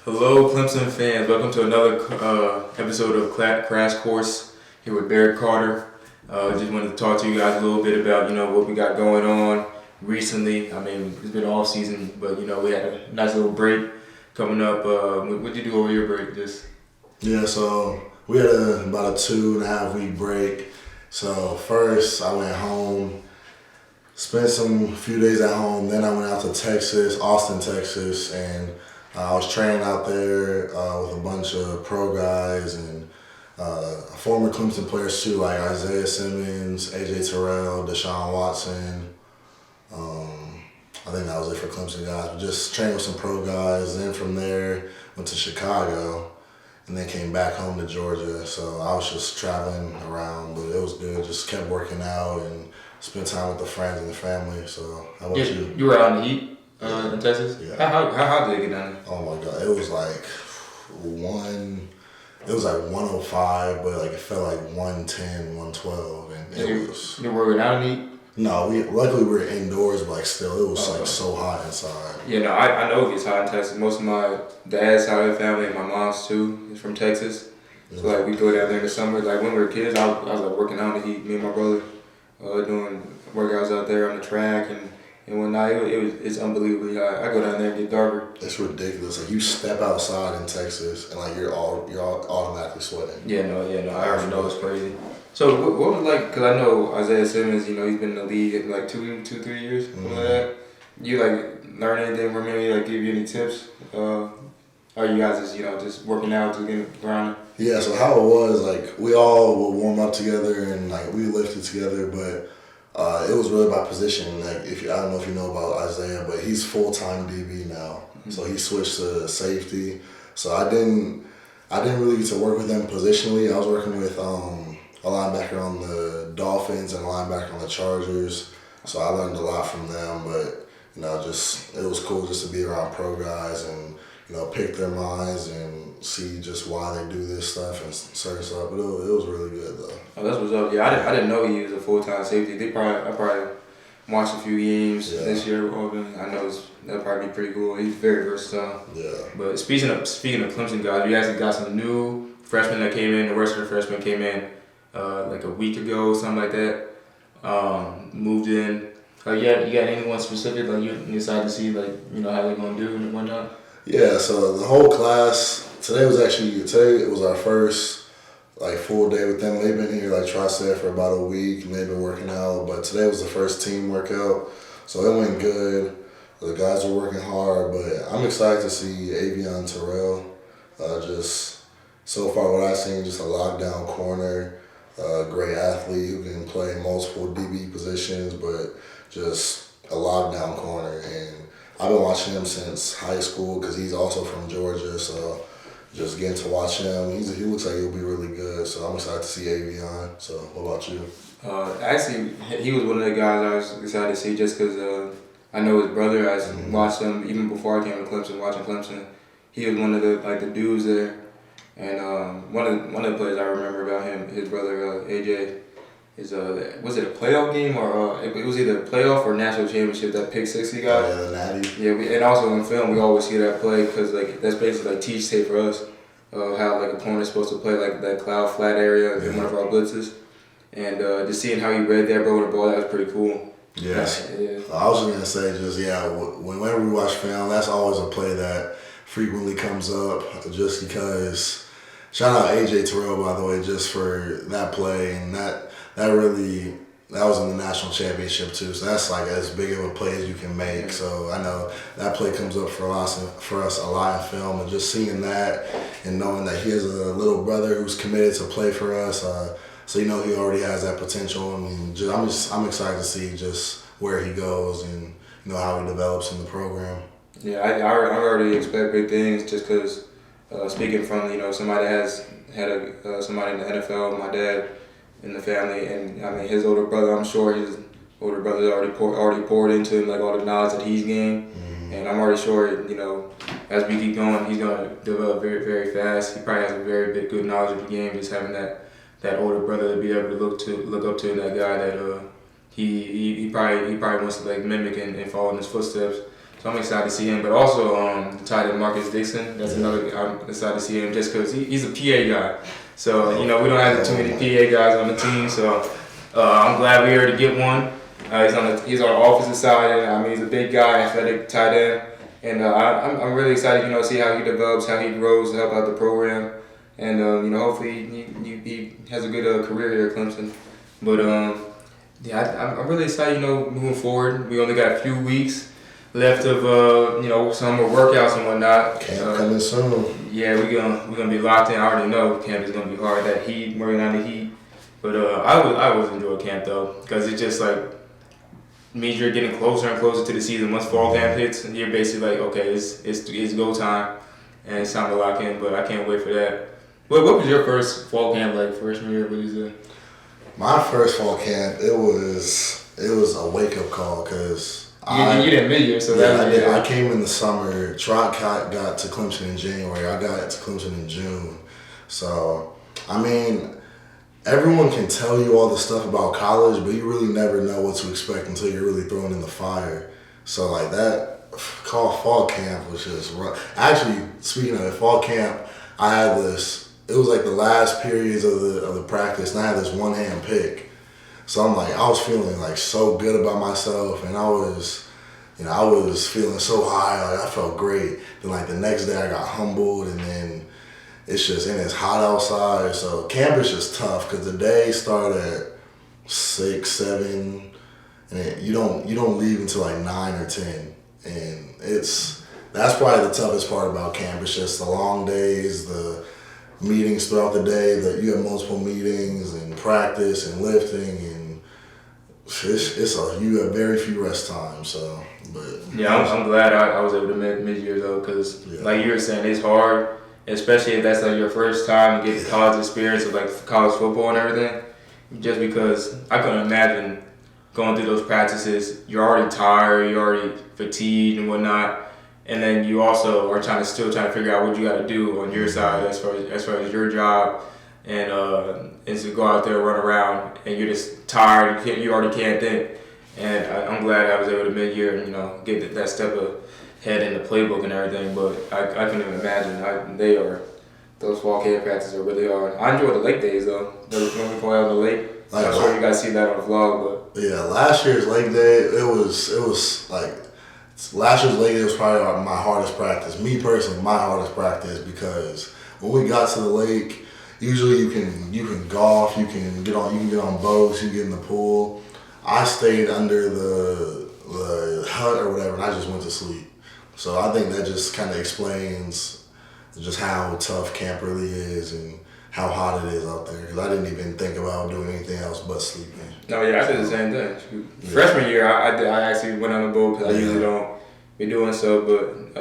Hello, Clemson fans. Welcome to another episode of Crash Course here with Barrett Carter. Just wanted to talk to you guys a little bit about what we got going on recently. I mean, it's been off season, but we had a nice little break coming up. What'd you do over your break? So we had about a 2.5 week break. So first I went home, spent some few days at home. Then I went out to Texas, Austin, Texas, and I was training out there with a bunch of pro guys and former Clemson players too, like Isaiah Simmons, AJ Terrell, Deshaun Watson. I think that was it for Clemson guys. But just trained with some pro guys. Then from there, went to Chicago, and then came back home to Georgia. So I was just traveling around, but it was good. Just kept working out and spent time with the friends and the family. So how about you? You were out in the heat in Texas? Yeah. How did it get down there? Oh my God, it was like 105, but like it felt like 110, 112, and it was. You were working out in the heat? No, luckily we were indoors, but like still, it was like so hot inside. Yeah, no, I know it gets hot in Texas. Most of my dad's side of the family and my mom's too is from Texas. So like we go down there in the summer. Like when we were kids, I was like working out in the heat. Me and my brother doing workouts out there on the track and whatnot. It's unbelievably hot. I go down there and get darker. It's ridiculous. Like you step outside in Texas and like you're automatically sweating. Yeah, no, I already know it's crazy. So what was like? Cause I know Isaiah Simmons. He's been in the league in like 2-3 years, something like that. You like learn anything from maybe like give you any tips? Are you guys just working out to get grinding? Yeah. So how it was, like we all would warm up together and like we lifted together, but it was really by position. Like I don't know if you know about Isaiah, but he's full-time DB now. Mm-hmm. So he switched to safety. So I didn't really get to work with him positionally. I was working with a linebacker on the Dolphins and a linebacker on the Chargers. So I learned a lot from them, but just it was cool just to be around pro guys and pick their minds and see just why they do this stuff and certain stuff. But it was really good though. Oh, that's what's up. Yeah, I didn't know he was a full-time safety. I probably watched a few games this year. I know that'll probably be pretty cool. He's very versatile. Yeah. But speaking of Clemson guys, we actually got some new freshmen that came in. The rest of the freshmen came in like a week ago, something like that. Moved in. You got anyone specific like you decided to see how they're gonna do and whatnot? Yeah. So the whole class today it was our first full day with them. They've been here, like Trotter said, for about a week, and they've been working out. But today was the first team workout, so it went good. The guys were working hard, but I'm excited to see Avion Terrell. Just so far, what I've seen, just a lockdown corner, great athlete who can play multiple DB positions, but just a lockdown corner. And I've been watching him since high school because he's also from Georgia, so. Just getting to watch him, he looks like he'll be really good. So I'm excited to see Avion. So what about you? Actually, he was one of the guys I was excited to see just because I know his brother. I watched him even before I came to Clemson. Watching Clemson, he was one of the dudes there. And one of the players I remember about him, his brother AJ, is was it a playoff game or it was either a playoff or national championship, that pick six he got. Oh, yeah, the natty. Yeah, and also in film we always see that play because that's basically teach tape for us how opponent's supposed to play that cloud flat area in one of our blitzes, and just seeing how he read that bro with the ball, that was pretty cool. Yes. Yeah. I was gonna say whenever we watch film, that's always a play that frequently comes up just because. Shout out AJ Terrell, by the way, just for that play, and that was in the national championship too. So that's like as big of a play as you can make. So I know that play comes up for us a lot in film, and just seeing that and knowing that he has a little brother who's committed to play for us. So he already has that potential. I mean, I'm excited to see just where he goes and how he develops in the program. Yeah, I already expect big things just because. Speaking from somebody that has had somebody in the NFL, my dad in the family, and I mean his older brother. I'm sure his older brother already poured into him all the knowledge that he's gained, and I'm already sure as we keep going, he's gonna develop very very fast. He probably has a very good knowledge of the game, just having that older brother to be able to look up to, and that guy that he probably wants to mimic and follow in his footsteps. So I'm excited to see him. But also the tight end Marcus Dixon. That's another. I'm excited to see him just because he's a PA guy. So we don't have too many PA guys on the team. So I'm glad we already get one. He's on the offensive side, and he's a big guy, athletic tight end. And I'm really excited, to see how he develops, how he grows, to help out the program. And, hopefully he has a good career here at Clemson. But, I'm really excited, moving forward. We only got a few weeks left of, summer workouts and whatnot. Camp coming soon. Yeah, we're gonna be locked in. I already know camp is gonna be hard. That heat, working on the heat. But I always enjoy camp, though, because it's just like, means you're getting closer and closer to the season. Once fall camp hits, and you're basically like, okay, it's go time, and it's time to lock in. But I can't wait for that. What was your first fall camp like? Freshman year, what is it? My first fall camp, it was a wake up call because you didn't mid-year, so I did. I came in the summer. Trot got to Clemson in January. I got to Clemson in June. So everyone can tell you all the stuff about college, but you really never know what to expect until you're really thrown in the fire. So like that fall camp was just rough. Actually, speaking of it, fall camp, I had this. It was like the last periods of the practice, and I had this one hand pick. So I'm like, I was feeling like so good about myself, and I was feeling so high. Like I felt great. Then like the next day, I got humbled, and then. It's hot outside, so camp is just tough because the days start at 6, 7, and you don't leave until like 9 or 10, and that's probably the toughest part about camp. It's just the long days, the meetings throughout the day. That you have multiple meetings and practice and lifting, and you have very few rest times. So, but yeah, I'm glad I was able to mid-year though, because like you were saying, it's hard. Especially if that's like your first time getting college experience of like college football and everything. Just because I couldn't imagine going through those practices. You're already tired, you're already fatigued and whatnot, and then you also are still trying to figure out what you got to do on your side as far as your job, and to go out there and run around and you're just tired. You already can't think. And I'm glad I was able to mid-year and get that step ahead in the playbook and everything, but I couldn't even imagine. Those fall camp practices are really hard. I enjoy the lake days though. When we go out on the lake, I'm sure you guys see that on the vlog. But yeah, last year's lake day, it was like last year's lake day was probably my hardest practice. Me personally, my hardest practice because when we got to the lake, usually you can golf, you can get on boats, you get in the pool. I stayed under the hut or whatever, and I just went to sleep. So I think that just kind of explains just how tough camp really is and how hot it is out there. Because I didn't even think about doing anything else but sleeping. No, yeah, I did the same thing. Yeah. Freshman year, I actually went on the boat because I usually don't be doing so. But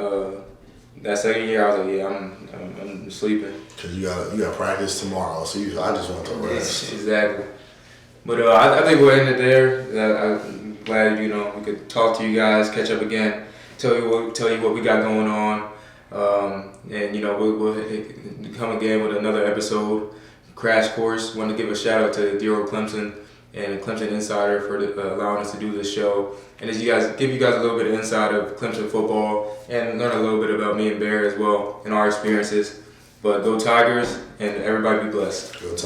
that second year, I was like, yeah, I'm sleeping. Because you got practice tomorrow, so I just want to rest. Exactly. But I think we'll end it there. I'm glad we could talk to you guys, catch up again. Tell you what we got going on, and we'll come again with another episode, crash course. Want to give a shout out to Dear Old Clemson and Clemson Insider for allowing us to do this show, and give you guys a little bit of insight of Clemson football and learn a little bit about me and Barrett as well and our experiences. But go Tigers, and everybody be blessed. Go Tigers.